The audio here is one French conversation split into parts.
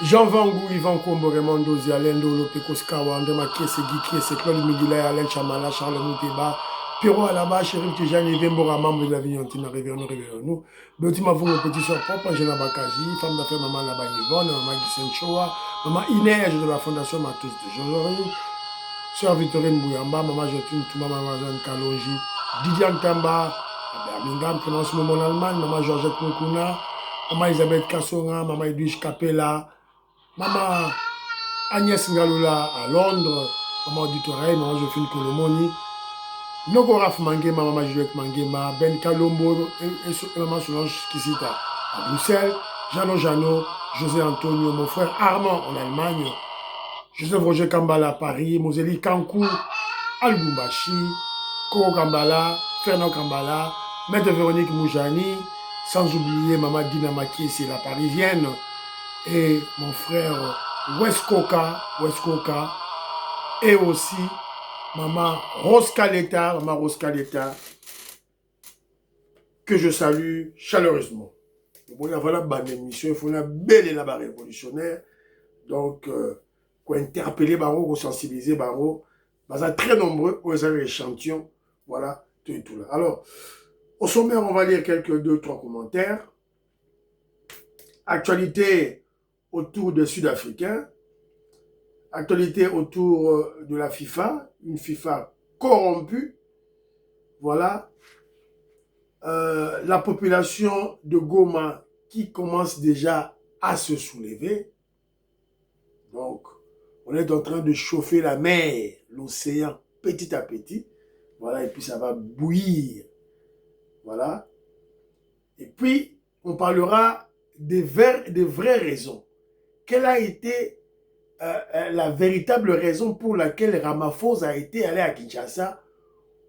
Jean Vangu, Yvan Kombo, Raymond Dozi, Alain Dolo, Pekos Kawa, André Kiese, Guy Kiese, Claude Migila, Alain Chamala, Charles Mouteba, Pierrot Alaba, Chérif Tijani, Vembora, membre de la Vignantine, réveillons-nous. Betima Vongo, petit soeur propre, Angela Bakaji, femme d'affaires, maman Laba Yvonne, maman Gissen Choa, maman Inès de la Fondation Matos de Jojori, sœur Victorine Bouyamba, maman Jotune Touma, maman Jeanne Kalonji, Didier Tamba, Birmingham, Clémence Momon Allemagne, maman Georgette Mokuna, maman Elisabeth Kassonga, maman Edwige Capella, maman Agnès Ngaloula à Londres, maman Auditoreille, maman Jophine Kolomoni, Nogoraf Mangema, maman Juliette Mangema, Ben Kalombo et maman Solange Kisita à Bruxelles, Jeannot, José Antonio, mon frère Armand en Allemagne, Joseph Roger Kambala à Paris, Moseli Kankou, Al-Goumbashi, Koko Kambala, Fernand Kambala, Maître Véronique Moujani, sans oublier maman Dina Maki, c'est la parisienne, et mon frère Weskoka, et aussi maman Rose Kaleta, que je salue chaleureusement. Voilà une émission, il faut une belle et la révolutionnaire. Donc, pour interpeller Baro, pour sensibiliser Baro, très nombreux pour les échantillons. Voilà, tout et tout là. Alors, au sommaire, on va lire quelques 2-3 commentaires. Actualité autour des Sud-Africains. Actualité autour de la FIFA. Une FIFA corrompue. Voilà. La population de Goma qui commence déjà à se soulever. Donc, on est en train de chauffer la mer, l'océan, petit à petit. Voilà, et puis ça va bouillir. Voilà. Et puis, on parlera des vraies raisons. Quelle a été la véritable raison pour laquelle Ramaphosa a été allé à Kinshasa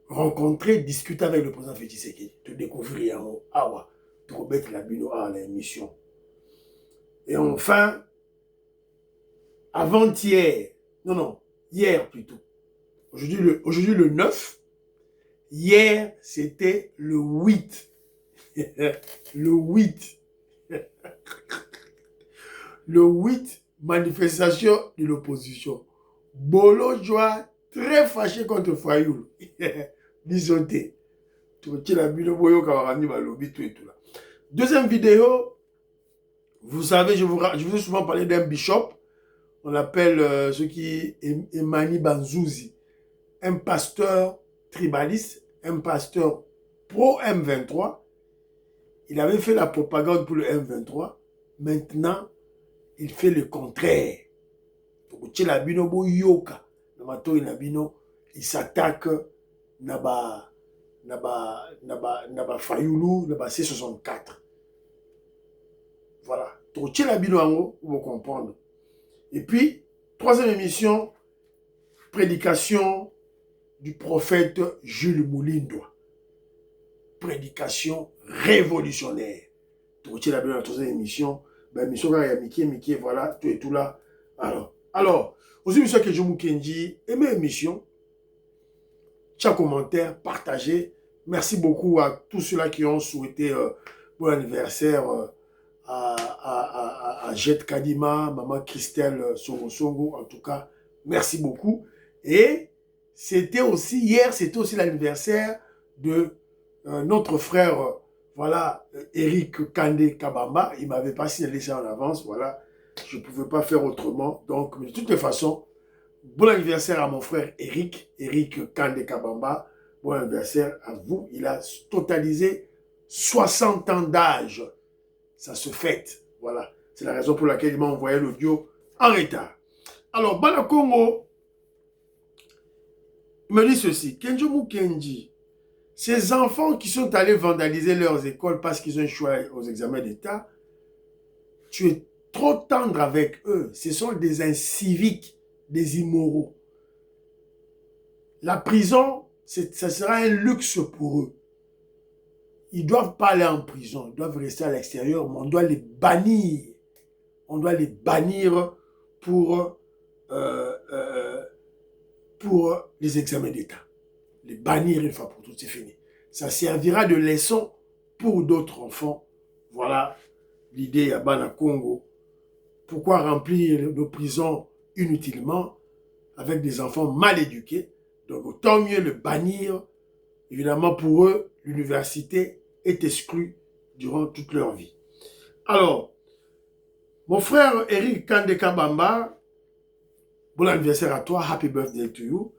rencontrer, discuter avec le président Félix Tshisekedi, de découvrir Awa, pour mettre la bino à l'émission. Et enfin, avant-hier, hier plutôt, aujourd'hui le 9, hier c'était le 8. Le 8. Le 8, manifestation de l'opposition. Bolo Joa, très fâché contre Fayoul. Disonté. Deuxième vidéo, vous savez, je vous ai souvent parlé d'un bishop. On l'appelle ce qui est Emani Banzouzi. Un pasteur tribaliste, un pasteur pro-M23. Il avait fait la propagande pour le M23. Maintenant, il fait le contraire. Il s'attaque Naba Fayoulou, Naba C64. Voilà. Vous comprendre. Et puis, troisième émission, prédication du prophète Jules Moulindwa. Prédication révolutionnaire. La troisième émission, Mickey, voilà, tout et tout là. Alors, aussi, monsieur que je vous Kenji, aimez l'émission, chaque commentaire, partagez. Merci beaucoup à tous ceux-là qui ont souhaité bon anniversaire à Jet Kadima, maman Christelle Songo. En tout cas, merci beaucoup. Et c'était aussi, hier, c'était aussi l'anniversaire de notre frère, voilà, Eric Kande Kabamba. Il ne m'avait pas signalé ça en avance, voilà. Je ne pouvais pas faire autrement. Donc, de toutes les façons, bon anniversaire à mon frère Eric Kande Kabamba. Bon anniversaire à vous. Il a totalisé 60 ans d'âge. Ça se fête. Voilà. C'est la raison pour laquelle il m'a envoyé l'audio en retard. Alors, Bana Congo me dit ceci. Kenjo Mukenji, ces enfants qui sont allés vandaliser leurs écoles parce qu'ils ont échoué aux examens d'État, tu es trop tendre avec eux. Ce sont des inciviques, des immoraux. La prison, ça sera un luxe pour eux. Ils ne doivent pas aller en prison, ils doivent rester à l'extérieur, mais on doit les bannir. On doit les bannir pour les examens d'État. Les bannir une fois pour toutes, c'est fini. Ça servira de leçon pour d'autres enfants. Voilà l'idée à Bana Congo. Pourquoi remplir nos prisons inutilement avec des enfants mal éduqués? Donc autant mieux le bannir. Évidemment, pour eux, l'université est exclue durant toute leur vie. Alors, mon frère Eric Kandeka Bamba, bon anniversaire à toi, happy birthday to you.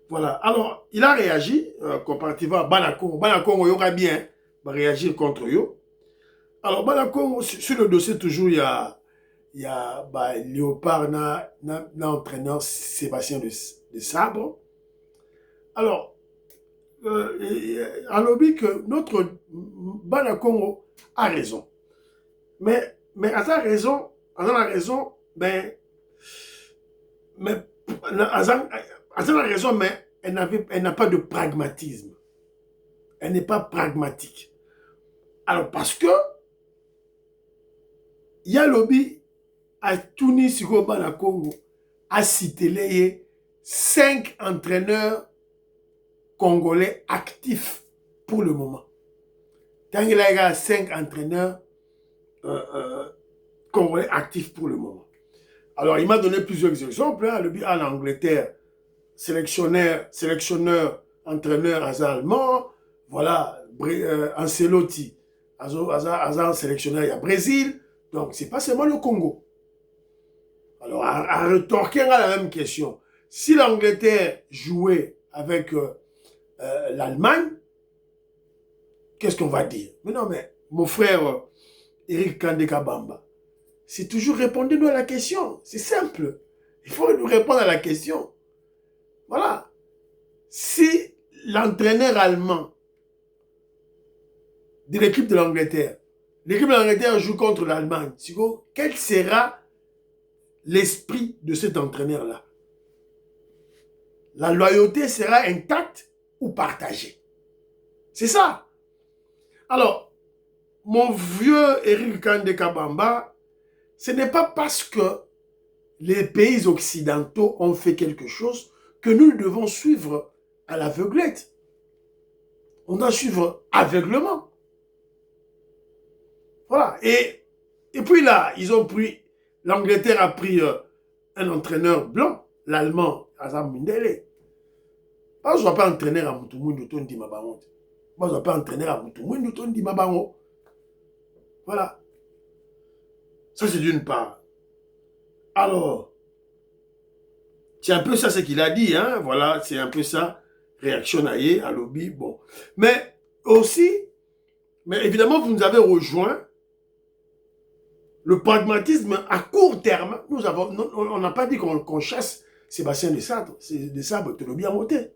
Voilà, alors, il a réagi comparativement à Banakongo. Banakongo, il y aura bien réagir contre eux. Alors, Banakongo, sur le dossier, toujours, il y a Léopard, l'entraîneur Sébastien de Sabre. Alors, en lobby que notre Banakongo a raison. Mais à sa raison, mais elle n'a pas de pragmatisme. Elle n'est pas pragmatique. Alors, parce que il y a lobby à Tunis, à Congo, à citer les 5 entraîneurs congolais actifs pour le moment. Tant qu'il y a 5 entraîneurs congolais actifs pour le moment. Alors, il m'a donné plusieurs exemples. Hein. Le en Angleterre, sélectionneur, entraîneur allemand. Voilà, Ancelotti, sélectionneur, il y a Brésil. Donc, ce n'est pas seulement le Congo. Alors, à retorquer à la même question. Si l'Angleterre jouait avec l'Allemagne, qu'est-ce qu'on va dire? Mais non, mais mon frère Eric Kandeka Bamba, c'est toujours répondre-nous à la question. C'est simple. Il faut nous répondre à la question. Voilà. Si l'entraîneur allemand de l'équipe de l'Angleterre joue contre l'Allemagne, quel sera l'esprit de cet entraîneur-là? La loyauté sera intacte ou partagée? C'est ça. Alors, mon vieux Eric Kandeka Bamba, ce n'est pas parce que les pays occidentaux ont fait quelque chose que nous devons suivre à l'aveuglette. On doit suivre aveuglement. Voilà. Et puis là, l'Angleterre a pris un entraîneur blanc, l'Allemand, Azam Mindele. Moi, je ne vais pas entraîner à Moutoumou Tondi Mabango. Moi, je ne vais pas entraîner à Moutoumou Tondi Mabango. Voilà. Ça, c'est d'une part. Alors, c'est un peu ça ce qu'il a dit, hein. Voilà, c'est un peu ça. Réaction à lobby, bon. Mais aussi, mais évidemment, vous nous avez rejoint le pragmatisme à court terme. On n'a pas dit qu'on chasse Sébastien de Sabre, tu l'as bien monté.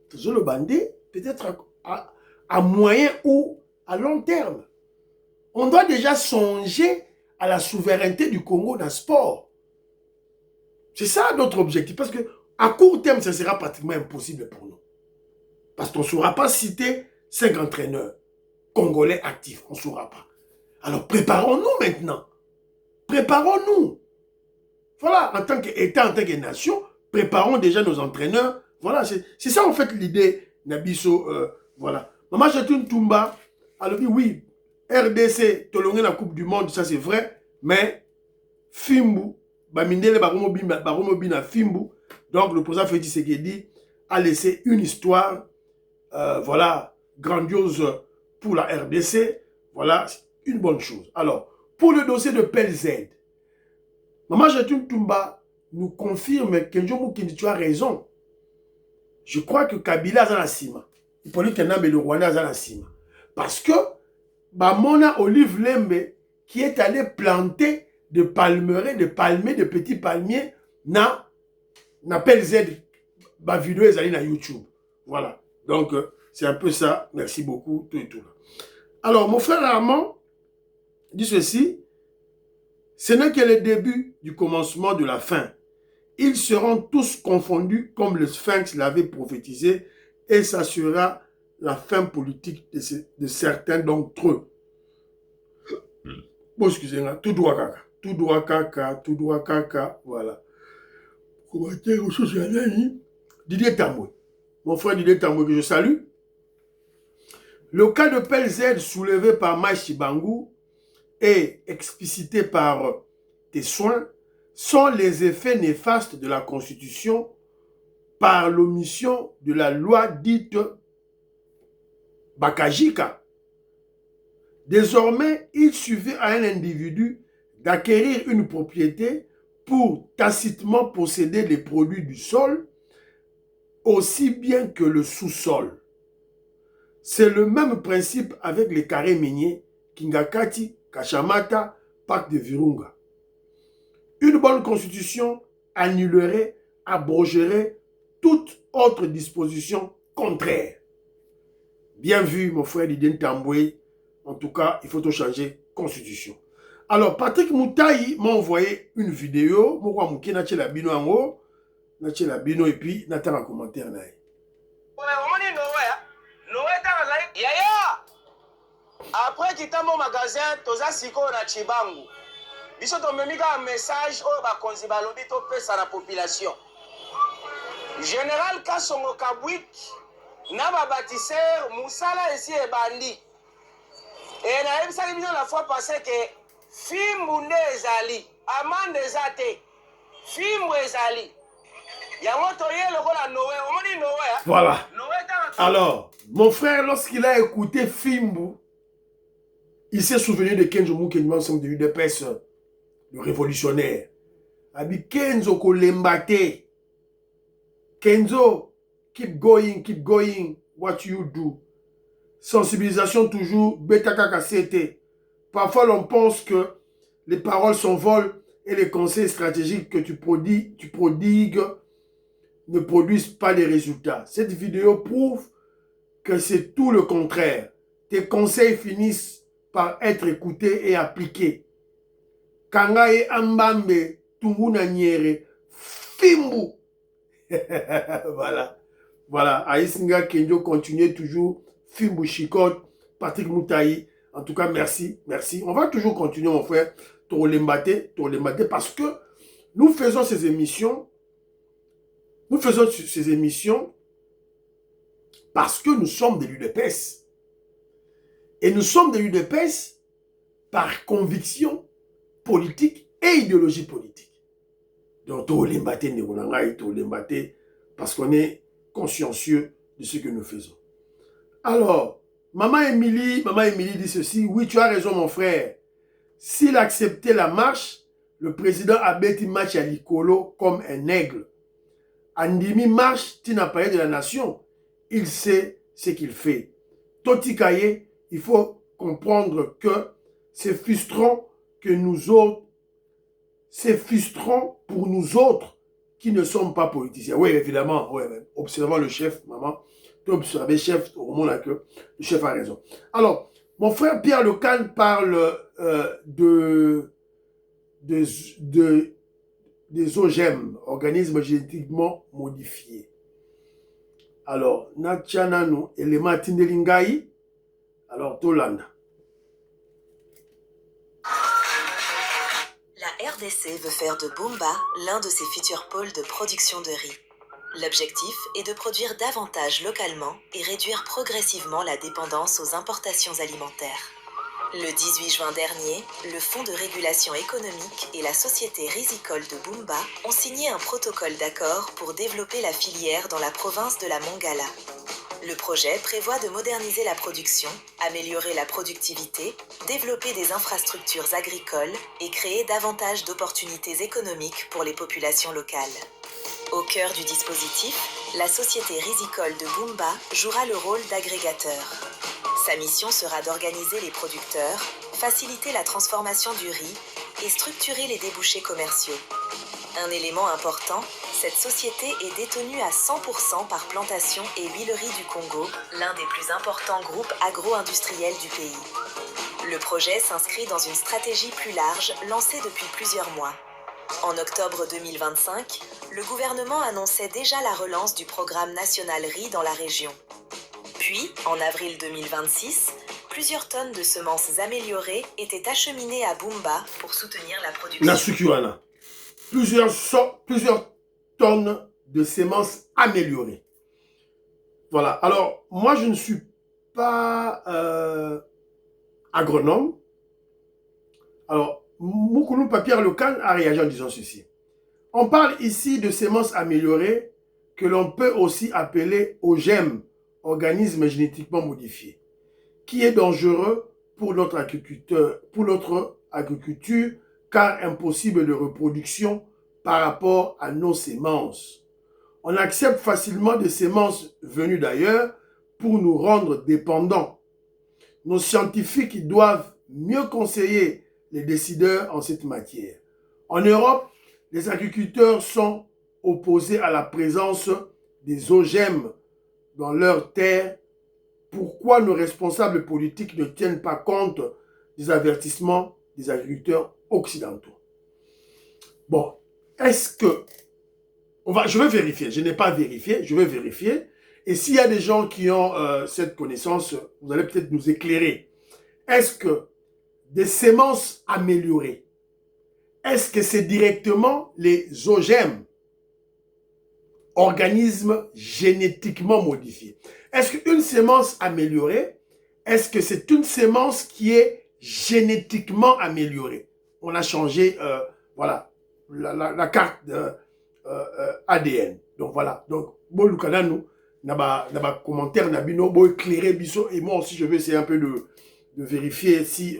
Toujours le bandit, peut-être à moyen ou à long terme. On doit déjà songer à la souveraineté du Congo dans le sport. C'est ça notre objectif. Parce qu'à court terme, ça sera pratiquement impossible pour nous. Parce qu'on ne saura pas citer 5 entraîneurs congolais actifs. On ne saura pas. Alors préparons-nous maintenant. Préparons-nous. Voilà, en tant qu'État, en tant que nation, préparons déjà nos entraîneurs. Voilà, c'est ça en fait l'idée, Nabiso. Voilà. Maman Chatoun Toumba, elle dit oui, RDC, Tolongé la Coupe du Monde, ça c'est vrai, mais Fimbu, Bamindele Baromobina Fimbu, donc le président Félix Tshisekedi a laissé une histoire, voilà, grandiose pour la RDC, voilà, une bonne chose. Alors, pour le dossier de PLZ, Maman Chatoun Toumba nous confirme que Kenjomu Kindi, tu as raison. Je crois que Kabila a la cima. Il faut dire que le Rwanda a la cima. Parce que, Mona Olive Lembe, qui est allé planter de palmeraies, de palmiers, de petits palmiers, na PLZ, ma vidéo est allée sur YouTube. Voilà. Donc, c'est un peu ça. Merci beaucoup. Tout et tout. Alors, mon frère Armand dit ceci. Ce n'est que le début du commencement de la fin. Ils seront tous confondus comme le Sphinx l'avait prophétisé et ça sera la fin politique de certains d'entre eux. Bon, excusez-moi, tout droit caca, voilà. Didier Tamboué, mon frère Didier Tamboué que je salue. Le cas de PLZ soulevé par Maï Chibangu et explicité par tes soins sont les effets néfastes de la Constitution par l'omission de la loi dite Bakajika. Désormais, il suffit à un individu d'acquérir une propriété pour tacitement posséder les produits du sol, aussi bien que le sous-sol. C'est le même principe avec les carrés miniers, Kingakati, Kachamata, Parc de Virunga. Une bonne constitution annulerait, abrogerait toute autre disposition contraire. Bien vu, mon frère Didien Tamboué. En tout cas, il faut tout changer constitution. Alors, Patrick Moutaï m'a envoyé une vidéo. Moi, je suis allé à Bino et puis, je un commentaire. Après quitter mon magasin, toza siko na Chibangu. Biso tomemika un message au bakonzi balobi to pesa na population. Général Kasongo Kabwik na ba bâtisseur musala ici e bandi. Et na ebisa biso la fois passée que fimbu nde ezali, amande ezate. Fimbu ezali. Yango toye lokola Noé, omoni Noé. Voilà. Alors, mon frère, lorsqu'il a écouté Fimbu, il s'est souvenu de Kenzo Moukenman, de l'UDPS, le révolutionnaire. Il a dit Kenzo Kolembate. Kenzo, keep going, what you do. Sensibilisation toujours, bêta cacassete. Parfois, l'on pense que les paroles s'envolent et les conseils stratégiques que tu prodigues ne produisent pas les résultats. Cette vidéo prouve que c'est tout le contraire. Tes conseils finissent par être écoutés et appliqués. Kangae Ambambe, Tunguna Nyere, Fimbu. Voilà. Voilà. Aïssinga Kenjo continue toujours. Fimbu Chikot, Patrick Moutaï. En tout cas, merci. Merci. On va toujours continuer, mon frère, Torolembate, parce que nous faisons ces émissions. Nous faisons ces émissions parce que nous sommes de l'UDPS. Et nous sommes de l'UDPS par conviction politique et idéologie politique. Donc, parce qu'on est consciencieux de ce que nous faisons. Alors, Maman Émilie dit ceci. Oui, tu as raison, mon frère. S'il acceptait la marche, le président Abeti marche à l'Ikolo comme un aigle. Andimi marche, Tina Paye de la nation. Il sait ce qu'il fait. Totikaye, il faut comprendre que c'est frustrant que nous autres, c'est frustrant pour nous autres qui ne sommes pas politiciens. Oui, évidemment, ouais, observant le chef, maman, tu observes le chef, au moment que le chef a raison. Alors, mon frère Pierre Lecan parle des OGM, organismes génétiquement modifiés. Alors, Natchananu, élément Tindelingaï, alors Tolanda. La RDC veut faire de Bumba l'un de ses futurs pôles de production de riz. L'objectif est de produire davantage localement et réduire progressivement la dépendance aux importations alimentaires. Le 18 juin dernier, le Fonds de régulation économique et la société risicole de Bumba ont signé un protocole d'accord pour développer la filière dans la province de la Mongala. Le projet prévoit de moderniser la production, améliorer la productivité, développer des infrastructures agricoles et créer davantage d'opportunités économiques pour les populations locales. Au cœur du dispositif, la société risicole de Bumba jouera le rôle d'agrégateur. Sa mission sera d'organiser les producteurs, faciliter la transformation du riz et structurer les débouchés commerciaux. Un élément important, cette société est détenue à 100% par Plantation et Huileries du Congo, l'un des plus importants groupes agro-industriels du pays. Le projet s'inscrit dans une stratégie plus large lancée depuis plusieurs mois. En octobre 2025, le gouvernement annonçait déjà la relance du programme national riz dans la région. Puis, en avril 2026, plusieurs tonnes de semences améliorées étaient acheminées à Bumba pour soutenir la production. Plusieurs tonnes de semences améliorées. Voilà. Alors, moi, je ne suis pas agronome. Alors, Moukoulou Pierre Lecan a réagi en disant ceci. On parle ici de semences améliorées que l'on peut aussi appeler OGM, organismes génétiquement modifiés, qui est dangereux pour notre agriculture, car impossible de reproduction par rapport à nos semences. On accepte facilement des semences venues d'ailleurs pour nous rendre dépendants. Nos scientifiques doivent mieux conseiller les décideurs en cette matière. En Europe, les agriculteurs sont opposés à la présence des OGM dans leurs terres. Pourquoi nos responsables politiques ne tiennent pas compte des avertissements des agriculteurs occidentaux? Bon, est-ce que... je vais vérifier, je n'ai pas vérifié, je vais vérifier. Et s'il y a des gens qui ont cette connaissance, vous allez peut-être nous éclairer. Est-ce que des semences améliorées, est-ce que c'est directement les OGM, organismes génétiquement modifiés? Est-ce qu'une semence améliorée, est-ce que c'est une semence qui est génétiquement améliorée? On a changé, voilà, la carte ADN. Donc voilà. Donc, bon, Lucana, nous, n'a commentaire, n'a bino, bon, éclairer, biso, et moi aussi, je vais essayer un peu de vérifier si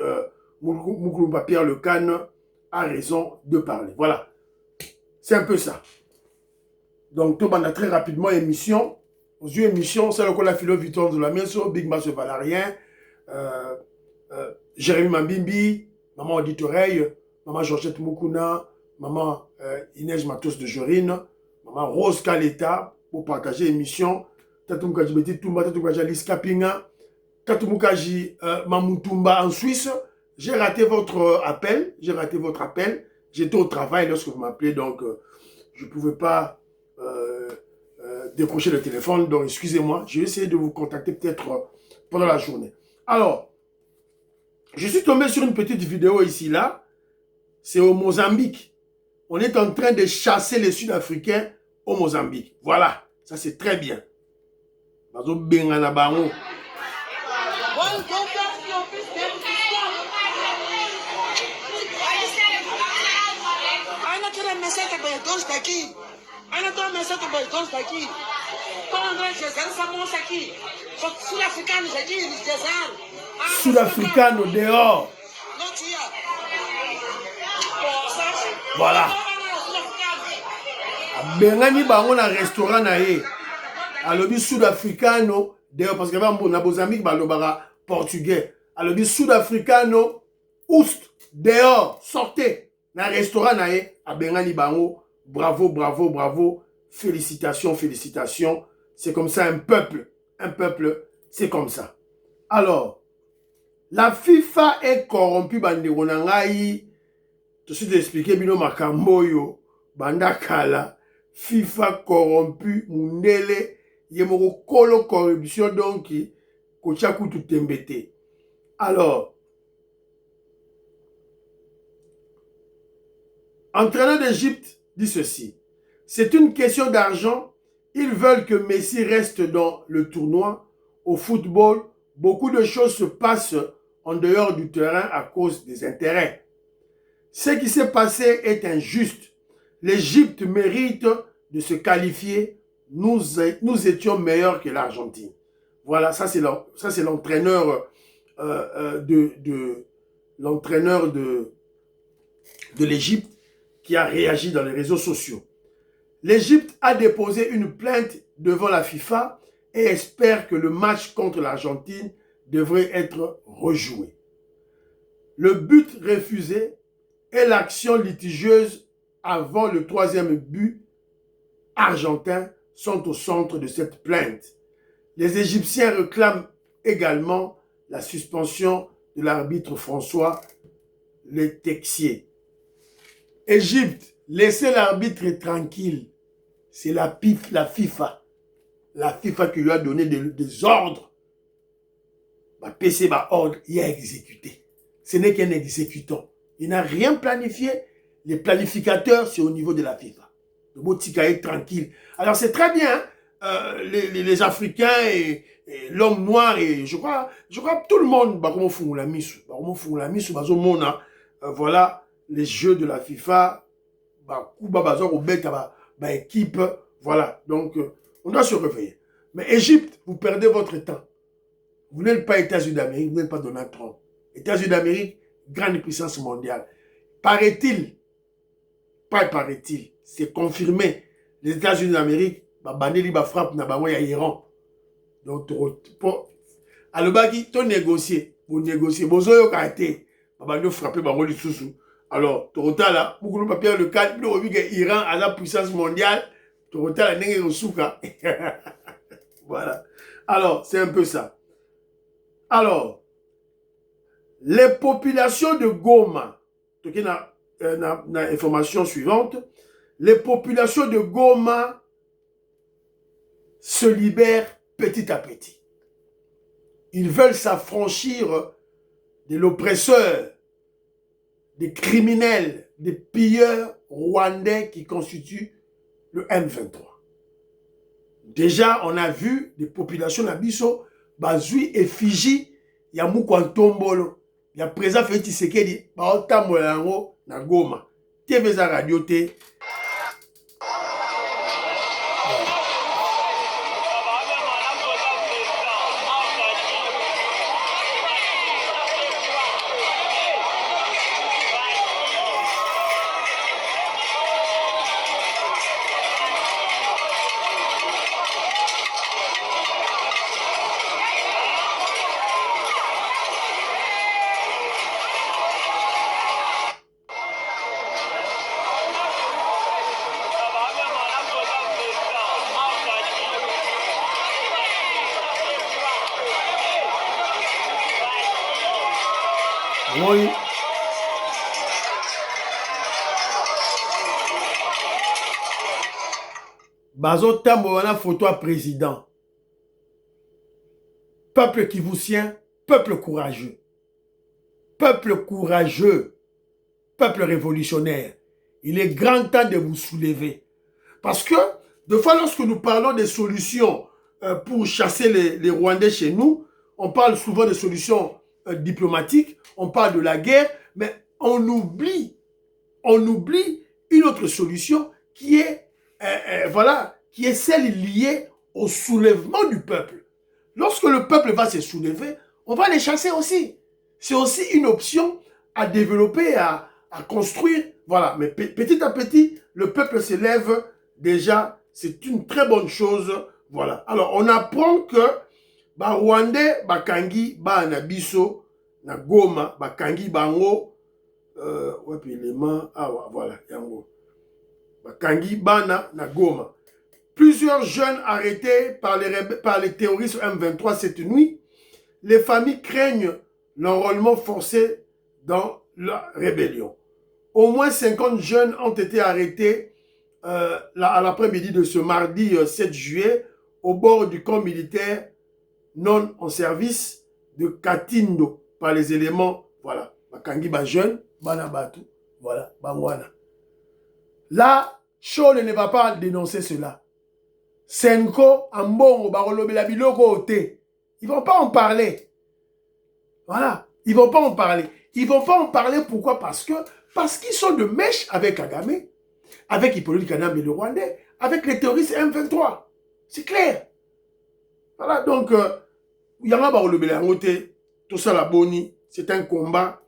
Moukoulou Pierre Lecan a raison de parler. Voilà. C'est un peu ça. Donc, tout le monde a très rapidement émission. Aux yeux émission, c'est le qu'on a philo Victor de la Mieso, Big Mass Valarien, Jérémy Mambimbi, Maman Audit Oreille, Maman Georgette Moukouna, Maman Inès Matos de Jorine, Maman Rose Kaleta, pour partager l'émission. Tatoukaji Beti Toumba, Tatoukaji Alice Kapinga, Tatoukaji Mamoutoumba en Suisse. J'ai raté votre appel. J'étais au travail lorsque vous m'appelez, donc je ne pouvais pas décrocher le téléphone. Donc excusez-moi, je vais essayer de vous contacter peut-être pendant la journée. Alors, je suis tombé sur une petite vidéo ici, là. C'est au Mozambique. On est en train de chasser les Sud-Africains au Mozambique. Voilà, ça c'est très bien. Bazo Bengana Bango. Sud-Africain dehors. Voilà. Bengani bango na restaurant na ye. Alobi Sud-Africano dehors parce que na Mozambique balobara portugais. Alobi Sud-Africano oust dehors, sortez na restaurant na ye a Bengani bango. Bravo, bravo, bravo. Félicitations, félicitations. C'est comme ça un peuple, c'est comme ça. Alors, la FIFA est corrompue bandeko na ngai. Je suis expliqué bino makamboyo bandakala. FIFA corrompu mundele yemoko kolo corruption donc kocha kutu tembete. Alors, entraîneur d'Égypte dit ceci. C'est une question d'argent. Ils veulent que Messi reste dans le tournoi. Au football, beaucoup de choses se passent en dehors du terrain à cause des intérêts. Ce qui s'est passé est injuste. L'Égypte mérite de se qualifier. Nous étions meilleurs que l'Argentine. Voilà, ça c'est l'entraîneur de l'Égypte qui a réagi dans les réseaux sociaux. L'Égypte a déposé une plainte devant la FIFA et espère que le match contre l'Argentine devrait être rejoué. Le but refusé et l'action litigieuse avant le troisième but argentin sont au centre de cette plainte. Les Égyptiens réclament également la suspension de l'arbitre François Le Texier. Égypte, laissez l'arbitre tranquille. C'est la FIFA. La FIFA qui lui a donné des ordres. Bah, PC, bah, ordre, il a exécuté. Ce n'est qu'un exécutant. Il n'a rien planifié. Les planificateurs, c'est au niveau de la FIFA. Le mot Tika est tranquille. Alors, c'est très bien, les Africains et l'homme noir, et je crois tout le monde, bah, comment font la mise, voilà, les jeux de la FIFA, Kuba Bazor ou Beka, équipe, voilà. Donc, on doit se réveiller. Mais Égypte, vous perdez votre temps. Vous n'êtes pas États-Unis d'Amérique, vous n'êtes pas Donald Trump. États-Unis d'Amérique, grande puissance mondiale. Paraît-il, pas paraît-il, c'est confirmé. Les États-Unis d'Amérique, Bandeli frappe na bango ya Iran. Donc, alobaki, to négocier, pour négocier, bozo yo kate, bando frapper bango lisusu. Alors, Torotala, beaucoup de papier le cadre, le Iran a la puissance mondiale, Torotala n'est pas voilà. Alors, c'est un peu ça. Alors, les populations de Goma, information suivante, les populations de Goma se libèrent petit à petit. Ils veulent s'affranchir de l'oppresseur, des criminels, des pilleurs rwandais qui constituent le M23. Déjà, on a vu des populations d'Abisso, Bazui et Fiji, il y a Moukwantombolo, il y a présent Félix Tshisekedi, Baota Molango, na Goma. TV za radio te. Oui. Bazo Tambo wana photo à président. Peuple kivousien, peuple courageux. Peuple courageux. Peuple révolutionnaire. Il est grand temps de vous soulever. Parce que, de fois, lorsque nous parlons des solutions pour chasser les Rwandais chez nous, on parle souvent de solutions diplomatiques, on parle de la guerre, mais on oublie une autre solution qui est, voilà, qui est celle liée au soulèvement du peuple. Lorsque le peuple va se soulever, on va les chasser aussi. C'est aussi une option à développer, à construire. Voilà, mais petit à petit, le peuple se lève déjà. C'est une très bonne chose. Voilà. Alors, on apprend que Rwandais, Bakangi, Nabiso, na Goma, Bakangi, Bango, ouais, puis l'élément, voilà, Yango. Bakangi, Bana, na Goma. Plusieurs jeunes arrêtés par les terroristes M23 cette nuit. Les familles craignent l'enrôlement forcé dans la rébellion. Au moins 50 jeunes ont été arrêtés à l'après-midi de ce mardi 7 juillet au bord du camp militaire non en service de Katindo par les éléments, voilà, Bakangi ba jeune, Banabatu, voilà, Bangwana. Là, Chole ne va pas dénoncer cela. Senko, Ambongo, Barolobela Biloko Ote, ils ne vont pas en parler. Voilà, ils ne vont pas en parler. Ils ne vont pas en parler, pourquoi? Parce qu'ils sont de mèche avec Kagame, avec Hippolyte Kanambe et le Rwandais, avec les terroristes M23. C'est clair. Voilà, donc, Yama Barolobela Ote, tout ça la boni, c'est un combat.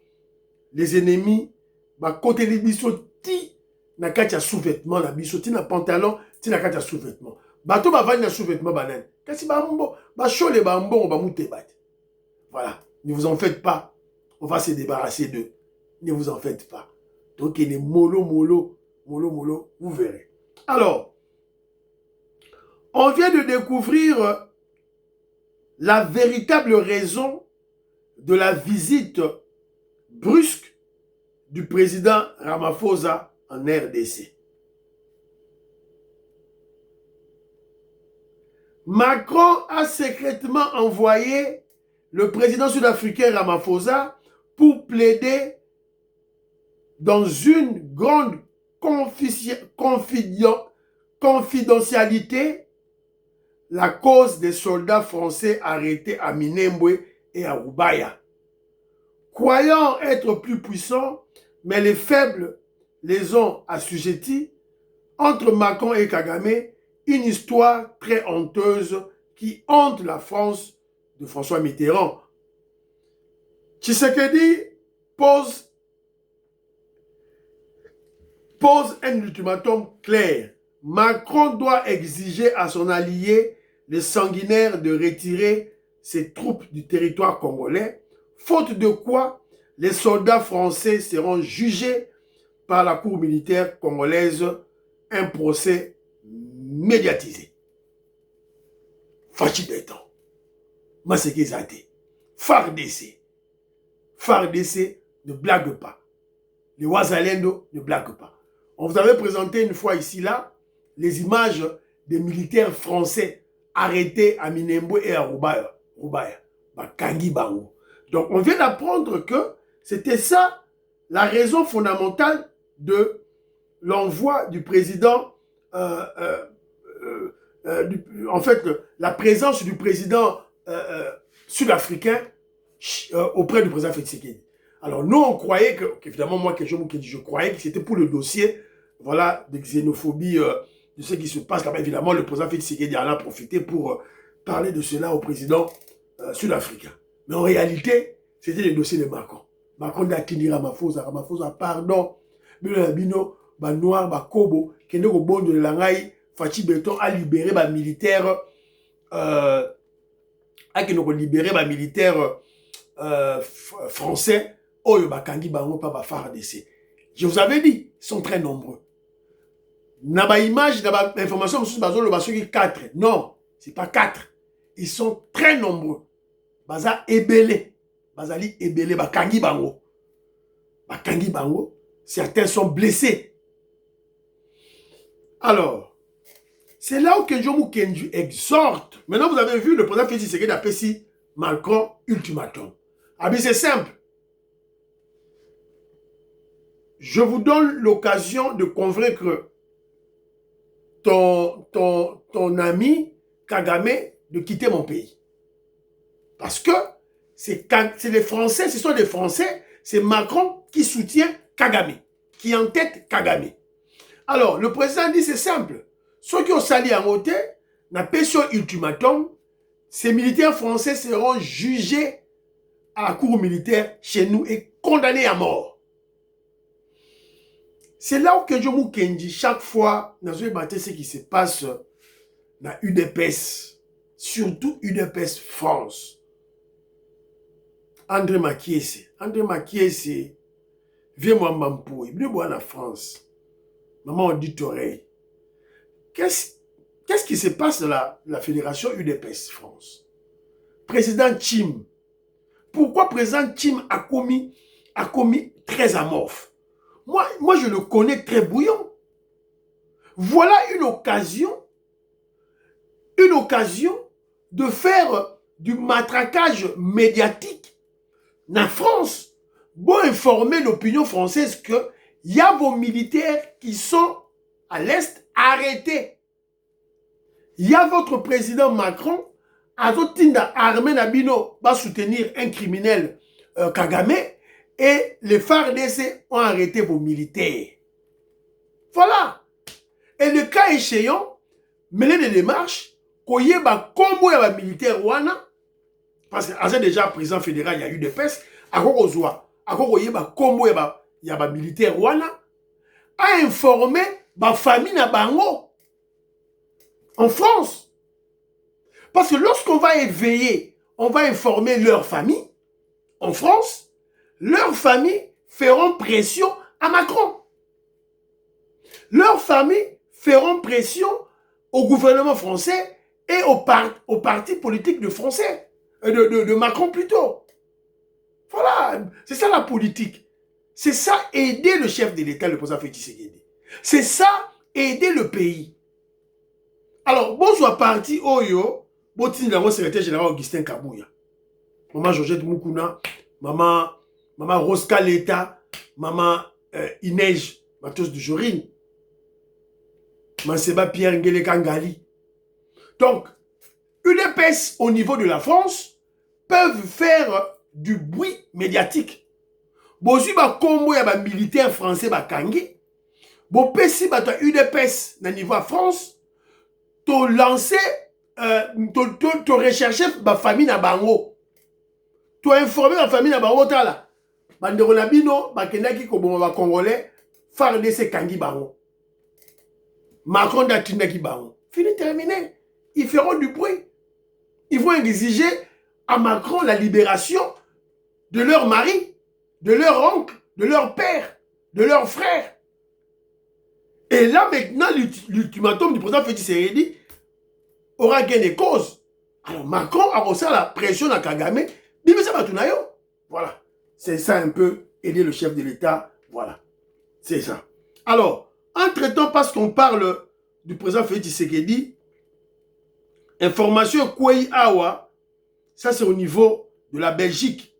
Les ennemis, côté les bisoti, na katia sous-vêtement, la bisoti na pantalon, ti na katia sous-vêtement. Bato ba vani na sous-vêtement banan. Kasi ba mbo, ba chole ba mbo, ba mouté bat. Voilà, ne vous en faites pas. On va se débarrasser d'eux. Ne vous en faites pas. Donc il est mollo, vous verrez. Alors, on vient de découvrir la véritable raison de la visite brusque du président Ramaphosa en RDC. Macron a secrètement envoyé le président sud-africain Ramaphosa pour plaider dans une grande confidentialité la cause des soldats français arrêtés à Minembwe et à Ubaya. Croyant être plus puissant, mais les faibles les ont assujettis. Entre Macron et Kagame, une histoire très honteuse qui hante la France de François Mitterrand. Tshisekedi pose un ultimatum clair. Macron doit exiger à son allié, le sanguinaire, de retirer ses troupes du territoire congolais, faute de quoi les soldats français seront jugés par la cour militaire congolaise, un procès médiatisé. Fachi Béton, Masséké Zate, FARDC. FARDC ne blague pas. Les Ouazalendo ne blaguent pas. On vous avait présenté une fois ici, là, les images des militaires français arrêtés à Minembwe et à Rubaya. Bakangi Bango. Donc, on vient d'apprendre que c'était ça la raison fondamentale de l'envoi du président, en fait, la présence du président sud-africain auprès du président Félix Tshisekedi. Alors, nous, on croyait que, évidemment, moi, je croyais que c'était pour le dossier, voilà, de xénophobie, de ce qui se passe là-bas. Évidemment, le président Félix Tshisekedi en a profité pour parler de cela au président sud-africain. Mais en réalité, c'était le dossier de Macron. Macron a dit Ramaphosa, pardon, Bino, Noir, Kobo, qui est au bon de l'Angaï, Fachi Béton a libéré les militaires, français, Oyo Bakangi Bango, pas FARDC. Je vous avais dit, ils sont très nombreux. Naba image, naba information, sur le 4. Non, c'est pas 4. Ils sont très nombreux. Baza Ebele. Bazali Ebele, Bakangi Bango. Bakangi Bango. Certains sont blessés. Alors, c'est là où Kenjomu Kenju exhorte. Maintenant, vous avez vu le président Félix Tshisekedi appelle ici Macron ultimatum. Ah bien, c'est simple. Je vous donne l'occasion de convaincre ton ami Kagame de quitter mon pays. Parce que c'est les Français, ce sont des Français, c'est Macron qui soutient Kagame, qui entête Kagame. Alors, le président dit c'est simple. Ceux qui ont sali en côté, n'a pas sur ultimatum, ces militaires français seront jugés à la cour militaire chez nous et condamnés à mort. C'est là où Kenjomu Kenji, chaque fois, dans ce qui se passe dans UDPS, surtout UDPS France. André Makiese, viens-moi Mampo, il est en France. Maman auditoreille. Qu'est-ce qui se passe dans la fédération UDPS France? Président Chim. Pourquoi président Chim a commis très amorphe? Moi, je le connais très bouillant. Voilà une occasion de faire du matraquage médiatique en France pour informer l'opinion française que il y a vos militaires qui sont à l'Est arrêtés. Il y a votre président Macron à Zotinda armé Nabino va soutenir un criminel Kagame. Et les FARDC ont arrêté vos militaires. Voilà. Et le cas échéant, mener des démarches, koyeba kombo ya militaire wana, parce que déjà président fédéral, il y a eu des pestes, à koyeba kombo ya militaire wana, a informé ba famille na bango en France. Parce que lorsqu'on va éveiller, on va informer leur famille en France. Leurs familles feront pression à Macron. Leurs familles feront pression au gouvernement français et au parti politique de français, de Macron plutôt. Voilà, c'est ça la politique. C'est ça aider le chef de l'État, le président Félix Tshisekedi. C'est ça aider le pays. Alors, bonsoir parti Oyo, Botine le secrétaire général Augustin Kabouya, maman Georgette Moukouna, maman Rosca Leta, maman Inej Matos de Jorine, Manseba Pierre Ngele Kangali. Donc, UDPS au niveau de la France peuvent faire du bruit médiatique bozwi bakombo ya bamilitaire français bakangi, bopesi bato ya UDPS na niveau ya France, to lancer, to rechercher bafamille na bango, to informer bafamille na bango tala, bandeko na bino bakendaki koboma bakongolais, FARDC kangi bango. Macron datindaki bango. Fini terminé. Ils feront du bruit. Ils vont exiger à Macron la libération de leur mari, de leur oncle, de leur père, de leur frère. Et là, maintenant, l'ultimatum du président Félix Tshisekedi aura gagné cause. Alors, Macron a reçu la pression à Kagame. Voilà. C'est ça un peu, aider le chef de l'État. Voilà. C'est ça. Alors, entre-temps, parce qu'on parle du président Félix Tshisekedi, information Kwei Awa, ça c'est au niveau de la Belgique.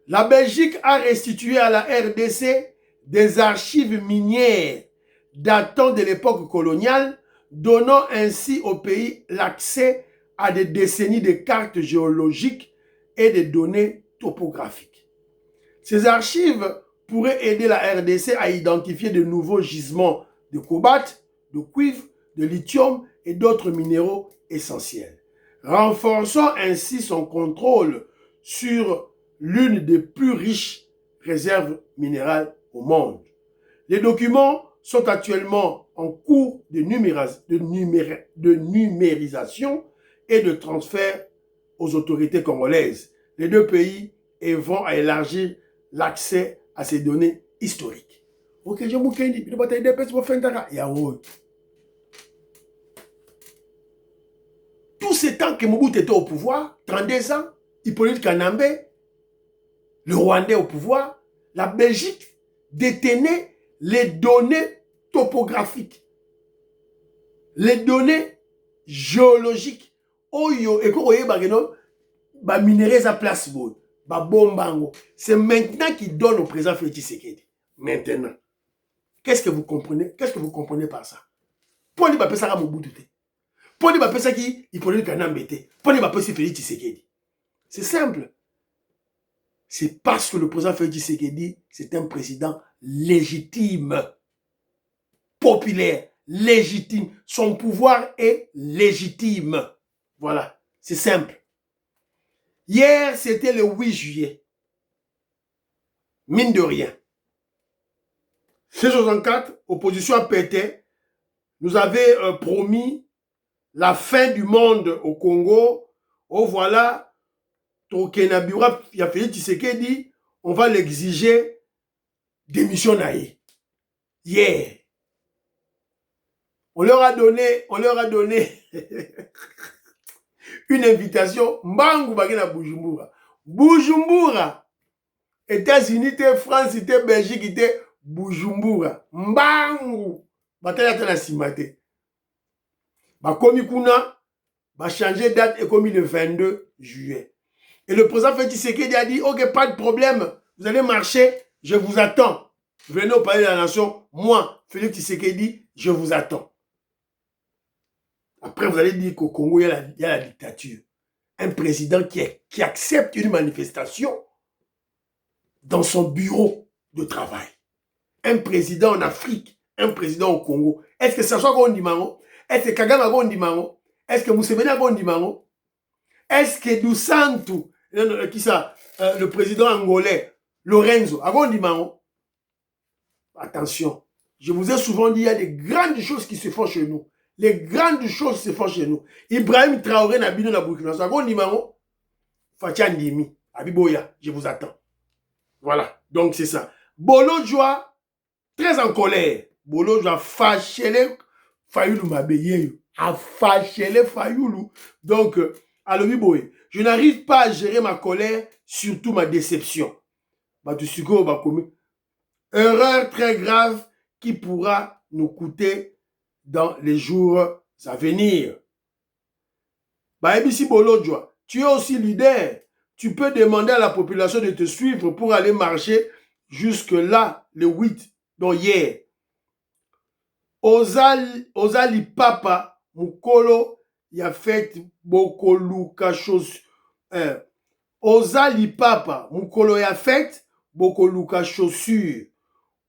La Belgique a restitué à la RDC des archives minières datant de l'époque coloniale, donnant ainsi au pays l'accès à des décennies de cartes géologiques et de données topographiques. Ces archives pourraient aider la RDC à identifier de nouveaux gisements de cobalt, de cuivre, de lithium et d'autres minéraux essentiels, renforçant ainsi son contrôle sur l'une des plus riches réserves minérales au monde. Les documents sont actuellement en cours de numérisation et de transfert aux autorités congolaises. Les deux pays vont à élargir l'accès à ces données historiques. Ok, je vous dis, tout ce temps que Mobutu était au pouvoir, 32 ans, Hippolyte Kanambe, le Rwandais au pouvoir, la Belgique détenait les données topographiques, les données géologiques. Oyo, et quand ba minéraux à place ba bombango. C'est maintenant qu'il donne au président Félix Tshisekedi. Maintenant. Qu'est-ce que vous comprenez? Qu'est-ce que vous comprenez par ça? Pour lui, ça à Mobutu. Pour lui, ça qui il peut lui canambéter. Pour lui, c'est Félix Tshisekedi. C'est simple. C'est parce que le président Félix Tshisekedi, c'est un président légitime, populaire, légitime. Son pouvoir est légitime. Voilà, c'est simple. Hier, c'était le 8 juillet. Mine de rien. C64, opposition à pété, nous avait promis la fin du monde au Congo. Oh voilà, Tokenabura, il a fait Tshisekedi, on va l'exiger démission naïe. Hier. On leur a donné une invitation. Mbangu bagena Bujumbura. Bujumbura. États-Unis, France, Belgique, Bujumbura. Mbangu. Bataya tana simate. Bakomi kuna, ba changer date et commis le 22 juillet. Et le président Félix Tshisekedi a dit, ok, pas de problème, vous allez marcher, je vous attends. Venez au palais de la nation, moi, Félix Tshisekedi, je vous attends. Après, vous allez dire qu'au Congo, il y a la dictature. Un président qui accepte une manifestation dans son bureau de travail. Un président en Afrique, un président au Congo. Est-ce que Sassou Gondimango? Est-ce que Kagame Gondimango? Est-ce que Museveni Gondimango? Est-ce que Dusantu, qui ça, le président angolais, Lorenzo Gondimango? Attention, je vous ai souvent dit, il y a des grandes choses qui se font chez nous. Les grandes choses se font chez nous. Ibrahim Traoré n'a bino na Burkina Faso. Gondimango, Fatiandimi, Abiboya, je vous attends. Voilà, donc c'est ça. Bolo Joa, très en colère. Bolo Joa fâché Fayoulou Mabeye. A fâché Fayoulou. Donc, Alobi Boye, je n'arrive pas à gérer ma colère, surtout ma déception. Batusuko Bakomi. Erreur très grave qui pourra nous coûter dans les jours à venir. Baebisi Bolo Joa, tu es aussi leader. Tu peux demander à la population de te suivre pour aller marcher jusque là, le 8, donc hier. Ozali Papa, Mukolo, y a fait Bokoluka chose. Ozali Papa, Mukolo y a fait boko luka chaussure.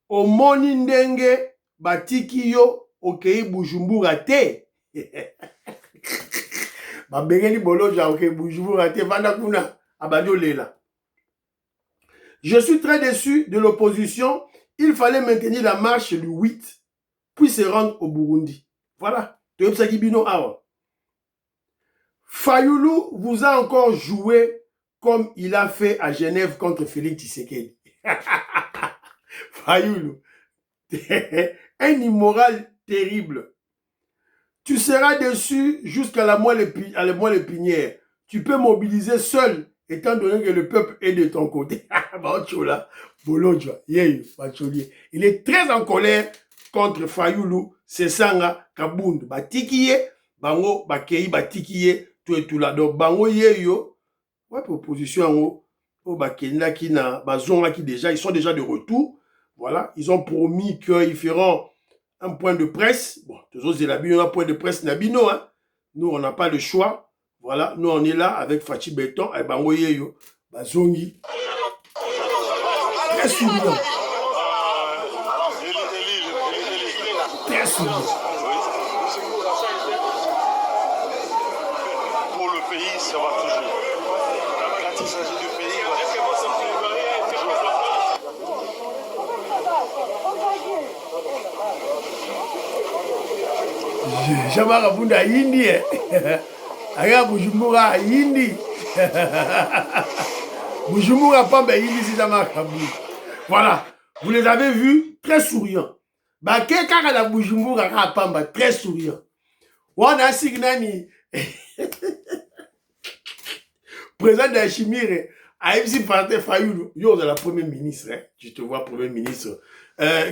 Omoni ndenge batiki yo okei Bujumbura te. Babengeli Bolojwa okei Bujumbura te vanda kuna abandi olela. Je suis très déçu de l'opposition. Il fallait maintenir la marche le 8, puis se rendre au Burundi. Voilà. Fayoulou vous a encore joué comme il a fait à Genève contre Félix Tshisekedi. Fayoulou. Un immoral terrible. Tu seras déçu jusqu'à la moelle épinière. Tu peux mobiliser seul, étant donné que le peuple est de ton côté. Il est très en colère contre Fayoulou, Sesanga, Kabound. Batikiye, bango, bakei, batikiye, tout et tout là. Donc, bango yeyo, ouais, proposition, bakenda qui na, bazonga qui déjà, ils sont déjà de retour. Voilà, ils ont promis qu'ils feront un point de presse. Bon, toujours c'est un point de presse Nabino, hein. Nous, on n'a pas le choix. Voilà, nous, on est là avec Fachi Béton et bango yeyo, bazongi. Très souriant. Très souriant. Pour le pays, ça va toujours. Quand il s'agit du pays, Jamara Bunda Hindi. Aya Bujumbura Hindi. Bujumbura Pamba Hindi, c'est Jamara Bunda. Voilà, vous les avez vus, très souriants. Baké Kaka Bujumbura Pamba, très souriant. Wana Signani. Président d'Achimire, AFC Parté Fayoulou, yo de la première ministre, hein? Tu te vois premier ministre.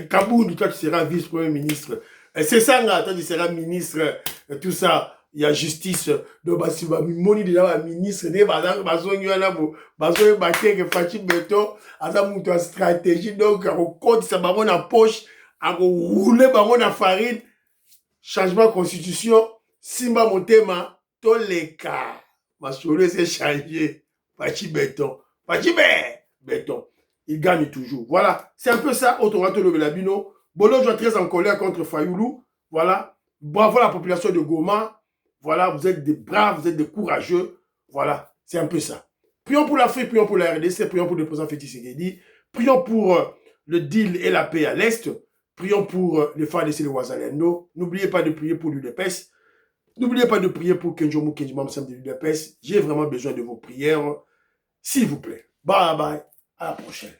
Kabound, toi tu seras vice-premier ministre. Sesanga, toi tu seras ministre, tout ça. Il y a justice. Donc, si vous avez déjà ministre, vous avez que Fachi Beto, une stratégie, donc, on compte ça dans la poche, on roule dans la farine, changement de constitution, Simba Montema, tous les cas. Ma soirée s'est changée. Fachi Beton. Fachi Beton. Il gagne toujours. Voilà. C'est un peu ça, Autorato de Belabino. Bolojwa très en colère contre Fayoulou. Voilà. Bravo à la population de Goma. Voilà. Vous êtes des braves, vous êtes des courageux. Voilà. C'est un peu ça. Prions pour l'Afrique, prions pour la RDC, prions pour le président Félix Tshisekedi. Prions pour le deal et la paix à l'Est. Prions pour les FARDC et les Ouazalendo. N'oubliez pas de prier pour l'UDPS. N'oubliez pas de prier pour Kenjomu Kenjimam Sam de l'UDPS. J'ai vraiment besoin de vos prières. S'il vous plaît. Bye bye. À la prochaine.